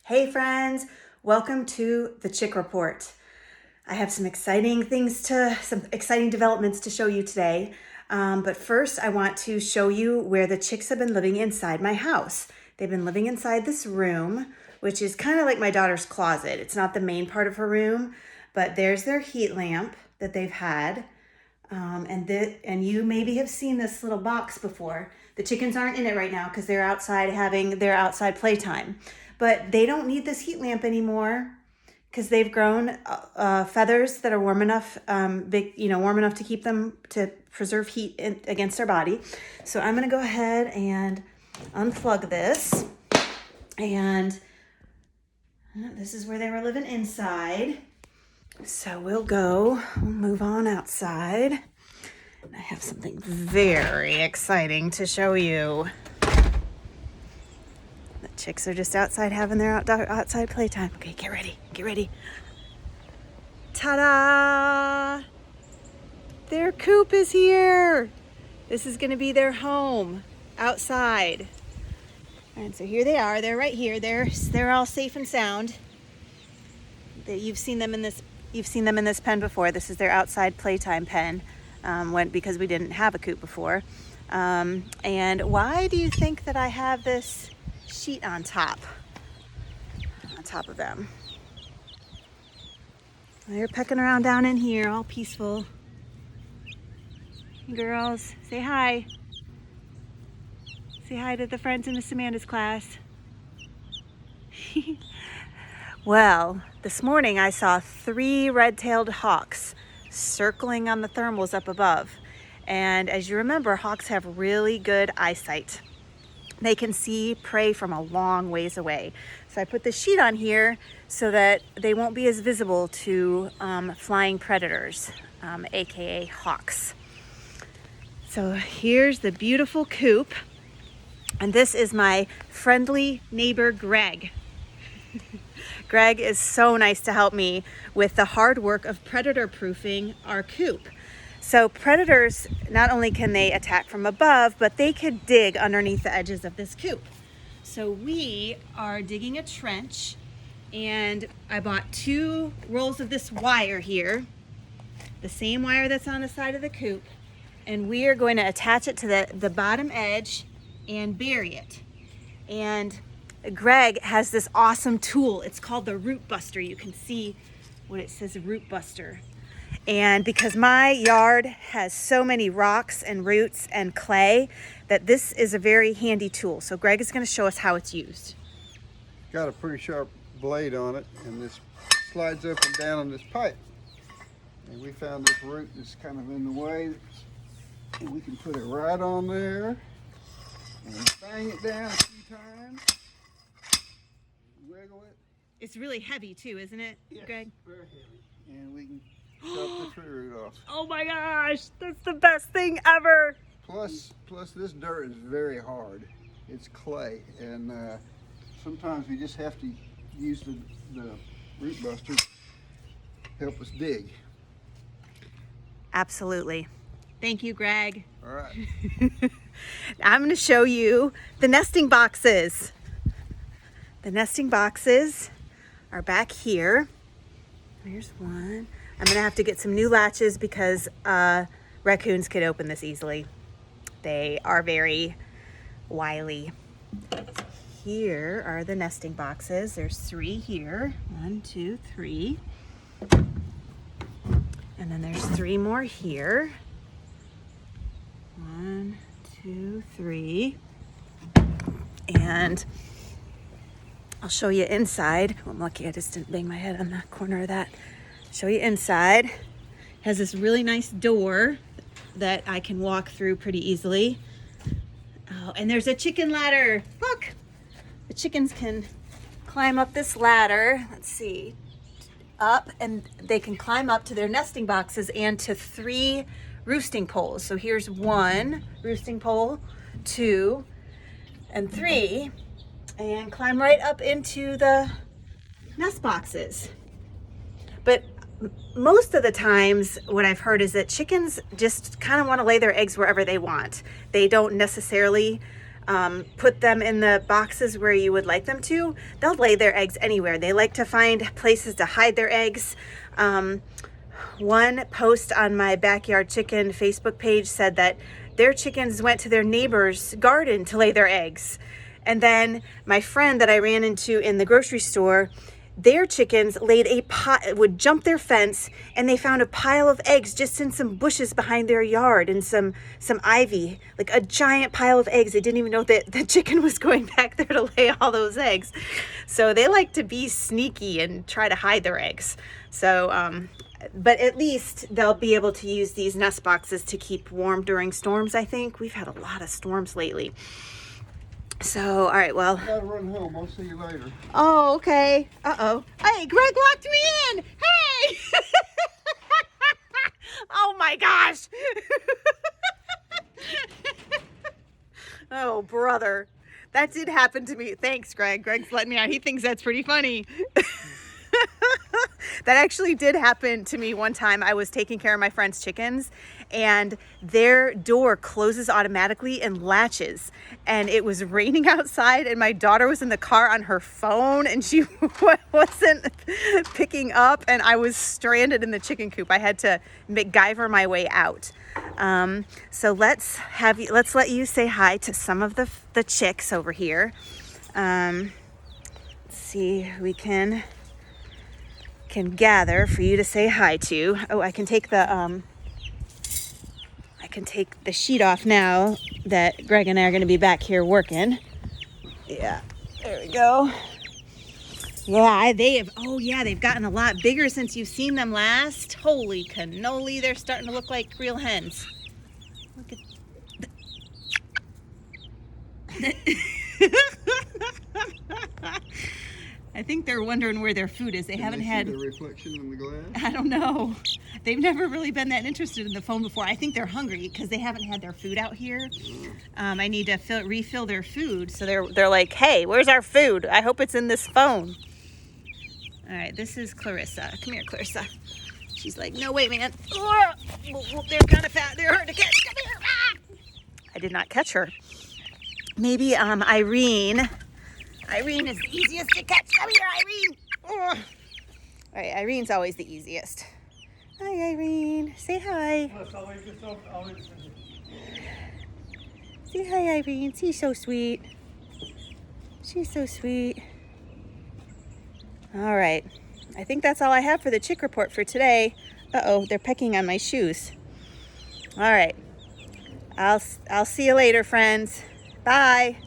Hey friends, welcome to the Chick Report. I have some exciting developments to show you today. But first I want to show you where the chicks have been living inside my house. They've been living inside this room, which is kind of like my daughter's closet. It's not the main part of her room, but there's their heat lamp that they've had. And you maybe have seen this little box before. The chickens aren't in it right now because they're outside having their outside playtime. But they don't need this heat lamp anymore because they've grown feathers that are warm enough, warm enough to keep them to preserve heat against their body. So I'm gonna go ahead and unplug this, and this is where they were living inside. So we'll move on outside. I have something very exciting to show you. The chicks are just outside having their outside playtime. Okay, get ready. Ta-da! Their coop is here. This is gonna be their home outside. And so here they are. They're right here. They're all safe and sound. You've seen them in this pen before. This is their outside playtime pen, because we didn't have a coop before. And why do you think that I have this sheet on top of them? They're pecking around down in here, all peaceful. Girls, say hi. Say hi to the friends in Miss Amanda's class. Well, this morning I saw 3 red-tailed hawks circling on the thermals up above. And as you remember, hawks have really good eyesight. They can see prey from a long ways away. So I put the sheet on here so that they won't be as visible to flying predators, aka hawks. So here's the beautiful coop. And this is my friendly neighbor, Greg. Greg is so nice to help me with the hard work of predator proofing our coop. So predators, not only can they attack from above, but they could dig underneath the edges of this coop. So we are digging a trench, and I bought 2 rolls of this wire here, the same wire that's on the side of the coop, and we are going to attach it to the bottom edge and bury it. And Greg has this awesome tool. It's called the Root Buster. You can see what it says, Root Buster. And because my yard has so many rocks and roots and clay, that this is a very handy tool. So Greg is going to show us how it's used. Got a pretty sharp blade on it, and this slides up and down on this pipe. And we found this root that's kind of in the way, and we can put it right on there and bang it down a few times. Wiggle it. It's really heavy too, isn't it, Yes, Greg? very heavy. And we can chop the tree root off. Oh my gosh, that's the best thing ever. Plus this dirt is very hard. It's clay, and sometimes we just have to use the root buster to help us dig. Absolutely. Thank you, Greg. All right. I'm going to show you the nesting boxes. The nesting boxes are back here. There's one. I'm going to have to get some new latches because raccoons could open this easily. They are very wily. Here are the nesting boxes. There's 3 here. 1, 2, 3. And then there's 3 more here. 1, 2, 3. And I'll show you inside. Oh, I'm lucky I just didn't bang my head on the corner of that. Show you inside. It has this really nice door that I can walk through pretty easily. Oh, and there's a chicken ladder. Look, the chickens can climb up this ladder. Let's see, up, and they can climb up to their nesting boxes and to 3 roosting poles. So here's 1 roosting pole, 2, and 3. And climb right up into the nest boxes. But most of the times what I've heard is that chickens just kind of want to lay their eggs wherever they want. They don't necessarily put them in the boxes where you would like them to, they'll lay their eggs anywhere. They like to find places to hide their eggs. One post on my Backyard Chicken Facebook page said that their chickens went to their neighbor's garden to lay their eggs. And then my friend that I ran into in the grocery store, their chickens laid would jump their fence, and they found a pile of eggs just in some bushes behind their yard and some ivy, like a giant pile of eggs. They didn't even know that the chicken was going back there to lay all those eggs. So they like to be sneaky and try to hide their eggs. So, but at least they'll be able to use these nest boxes to keep warm during storms, I think. We've had a lot of storms lately. So, all right, well. I gotta run home. I'll see you later. Oh, okay. Uh-oh. Hey, Greg locked me in. Hey! Oh my gosh. Oh, brother. That did happen to me. Thanks, Greg. Greg's letting me out. He thinks that's pretty funny. That actually did happen to me one time. I was taking care of my friend's chickens, and their door closes automatically and latches. And it was raining outside, and my daughter was in the car on her phone, and she wasn't picking up, and I was stranded in the chicken coop. I had to MacGyver my way out. So let's let you say hi to some of the chicks over here. Let's see who we can gather for you to say hi to. Oh, I can take the sheet off now that Greg and I are going to be back here working. Yeah, there we go. Yeah, they've gotten a lot bigger since you've seen them last. Holy cannoli, they're starting to look like real hens. Look at I think they're wondering where their food is. They haven't had the reflection in the glass. I don't know. They've never really been that interested in the phone before. I think they're hungry because they haven't had their food out here. I need to refill their food, so they're like, "Hey, where's our food? I hope it's in this phone." All right, this is Clarissa. Come here, Clarissa. She's like, "No, wait, man. They're kind of fat. They're hard to catch. Come here." Ah! I did not catch her. Maybe Irene. Irene is the easiest to catch. Come here, Irene. All right, Irene's always the easiest. Hi, Irene. Say hi. Say hi, Irene. She's so sweet. She's so sweet. All right. I think that's all I have for the chick report for today. Uh-oh, they're pecking on my shoes. All right. I'll see you later, friends. Bye.